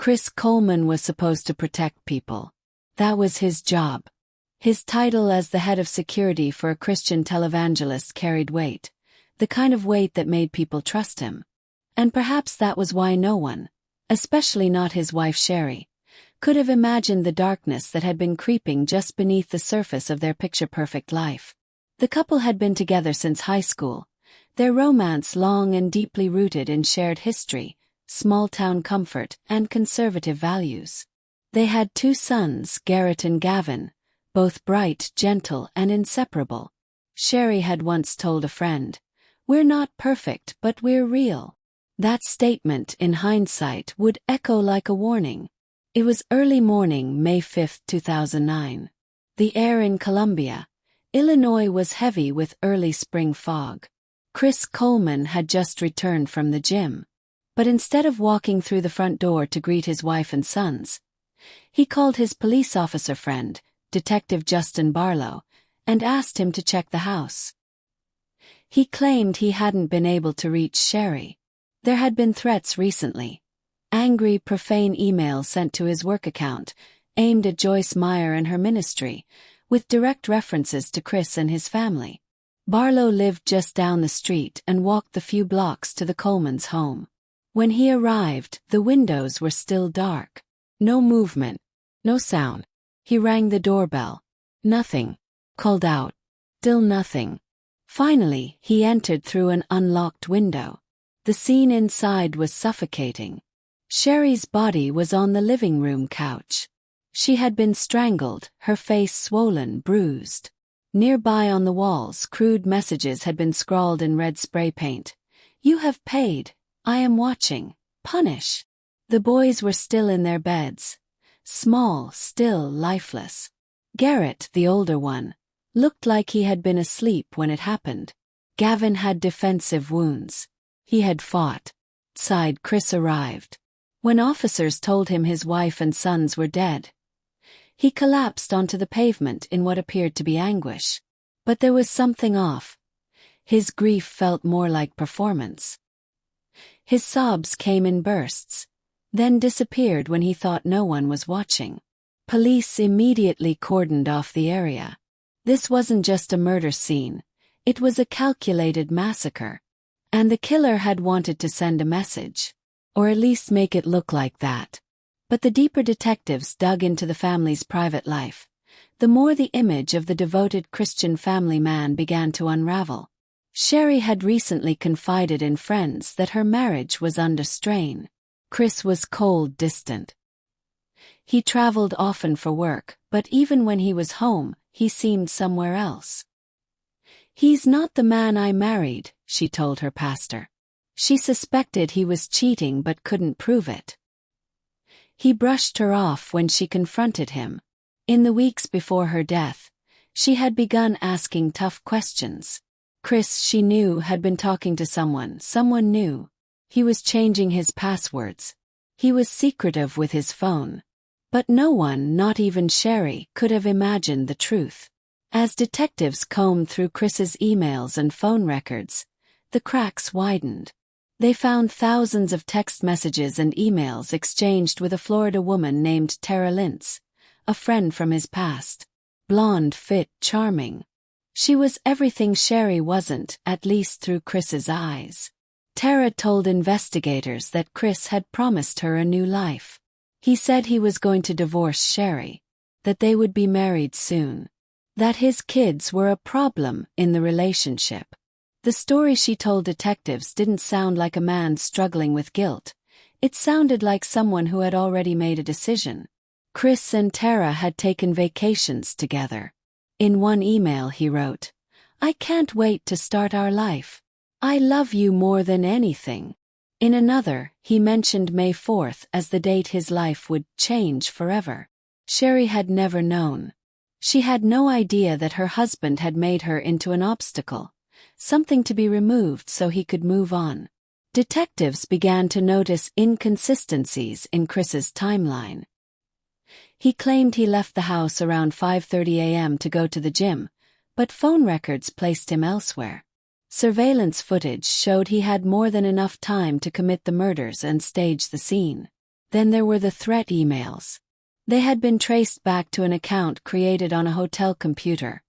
Chris Coleman was supposed to protect people. That was his job. His title as the head of security for a Christian televangelist carried weight, the kind of weight that made people trust him. And perhaps that was why no one, especially not his wife Sherry, could have imagined the darkness that had been creeping just beneath the surface of their picture-perfect life. The couple had been together since high school, their romance long and deeply rooted in shared history, small-town comfort, and conservative values. They had 2 sons, Garrett and Gavin, both bright, gentle, and inseparable. Sherry had once told a friend, "We're not perfect, but we're real." That statement, in hindsight, would echo like a warning. It was early morning, May 5, 2009. The air in Columbia, Illinois was heavy with early spring fog. Chris Coleman had just returned from the gym. But instead of walking through the front door to greet his wife and sons, he called his police officer friend, Detective Justin Barlow, and asked him to check the house. He claimed he hadn't been able to reach Sherry. There had been threats recently. Angry, profane emails sent to his work account, aimed at Joyce Meyer and her ministry, with direct references to Chris and his family. Barlow lived just down the street and walked the few blocks to the Coleman's home. When he arrived, the windows were still dark. No movement. No sound. He rang the doorbell. Nothing. Called out. Still nothing. Finally, he entered through an unlocked window. The scene inside was suffocating. Sherry's body was on the living room couch. She had been strangled, her face swollen, bruised. Nearby on the walls, crude messages had been scrawled in red spray paint. "You have paid. I am watching. Punish." The boys were still in their beds. Small, still, lifeless. Garrett, the older one, looked like he had been asleep when it happened. Gavin had defensive wounds. He had fought. Outside, Chris arrived. When officers told him his wife and sons were dead, he collapsed onto the pavement in what appeared to be anguish. But there was something off. His grief felt more like performance. His sobs came in bursts, then disappeared when he thought no one was watching. Police immediately cordoned off the area. This wasn't just a murder scene, it was a calculated massacre. And the killer had wanted to send a message. Or at least make it look like that. But the deeper detectives dug into the family's private life, the more the image of the devoted Christian family man began to unravel. Sherry had recently confided in friends that her marriage was under strain. Chris was cold, distant. He traveled often for work, but even when he was home, he seemed somewhere else. "He's not the man I married," she told her pastor. She suspected he was cheating but couldn't prove it. He brushed her off when she confronted him. In the weeks before her death, she had begun asking tough questions. Chris, she knew, had been talking to someone new. He was changing his passwords. He was secretive with his phone. But no one, not even Sherry, could have imagined the truth. As detectives combed through Chris's emails and phone records, the cracks widened. They found thousands of text messages and emails exchanged with a Florida woman named Tara Lintz, a friend from his past. Blonde, fit, charming. She was everything Sherry wasn't, at least through Chris's eyes. Tara told investigators that Chris had promised her a new life. He said he was going to divorce Sherry, that they would be married soon, that his kids were a problem in the relationship. The story she told detectives didn't sound like a man struggling with guilt. It sounded like someone who had already made a decision. Chris and Tara had taken vacations together. In one email he wrote, "I can't wait to start our life. I love you more than anything." In another, he mentioned May 4th as the date his life would change forever. Sherry had never known. She had no idea that her husband had made her into an obstacle, something to be removed so he could move on. Detectives began to notice inconsistencies in Chris's timeline. He claimed he left the house around 5:30 a.m. to go to the gym, but phone records placed him elsewhere. Surveillance footage showed he had more than enough time to commit the murders and stage the scene. Then there were the threat emails. They had been traced back to an account created on a hotel computer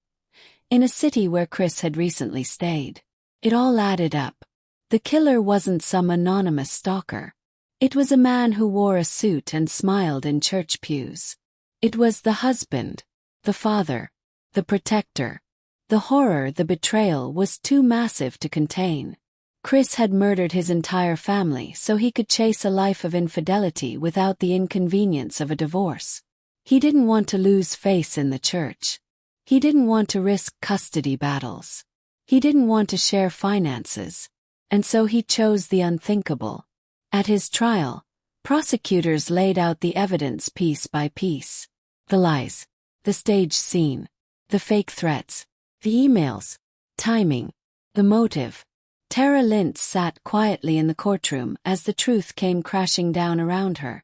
in a city where Chris had recently stayed. It all added up. The killer wasn't some anonymous stalker. It was a man who wore a suit and smiled in church pews. It was the husband, the father, the protector. The horror, the betrayal, was too massive to contain. Chris had murdered his entire family so he could chase a life of infidelity without the inconvenience of a divorce. He didn't want to lose face in the church. He didn't want to risk custody battles. He didn't want to share finances. And so he chose the unthinkable. At his trial, prosecutors laid out the evidence piece by piece. The lies, the staged scene, the fake threats, the emails, timing, the motive. Tara Lintz sat quietly in the courtroom as the truth came crashing down around her.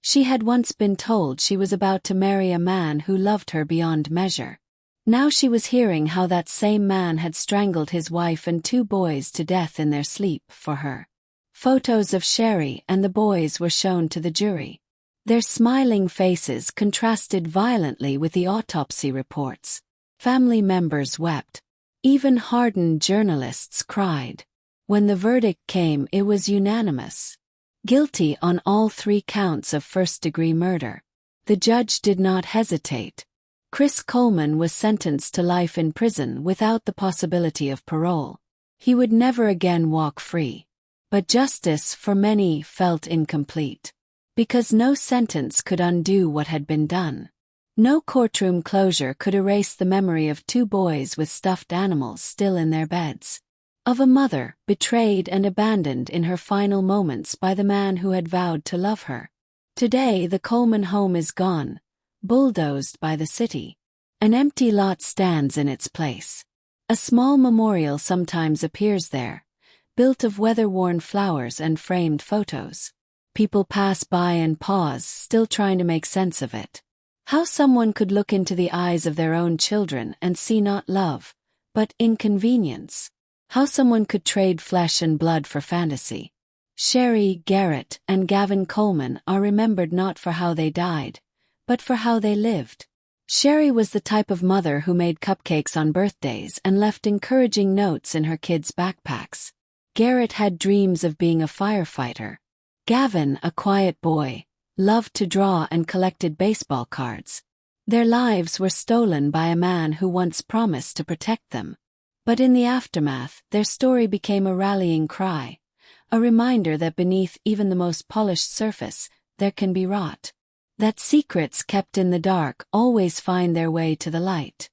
She had once been told she was about to marry a man who loved her beyond measure. Now she was hearing how that same man had strangled his wife and 2 boys to death in their sleep for her. Photos of Sherry and the boys were shown to the jury. Their smiling faces contrasted violently with the autopsy reports. Family members wept. Even hardened journalists cried. When the verdict came, it was unanimous. Guilty on all 3 counts of first-degree murder. The judge did not hesitate. Chris Coleman was sentenced to life in prison without the possibility of parole. He would never again walk free. But justice, for many, felt incomplete. Because no sentence could undo what had been done. No courtroom closure could erase the memory of 2 boys with stuffed animals still in their beds. Of a mother, betrayed and abandoned in her final moments by the man who had vowed to love her. Today the Coleman home is gone, bulldozed by the city. An empty lot stands in its place. A small memorial sometimes appears there, built of weather-worn flowers and framed photos. People pass by and pause, still trying to make sense of it. How someone could look into the eyes of their own children and see not love, but inconvenience. How someone could trade flesh and blood for fantasy. Sherry, Garrett, and Gavin Coleman are remembered not for how they died, but for how they lived. Sherry was the type of mother who made cupcakes on birthdays and left encouraging notes in her kids' backpacks. Garrett had dreams of being a firefighter. Gavin, a quiet boy, loved to draw and collected baseball cards. Their lives were stolen by a man who once promised to protect them. But in the aftermath, their story became a rallying cry, a reminder that beneath even the most polished surface, there can be rot. That secrets kept in the dark always find their way to the light.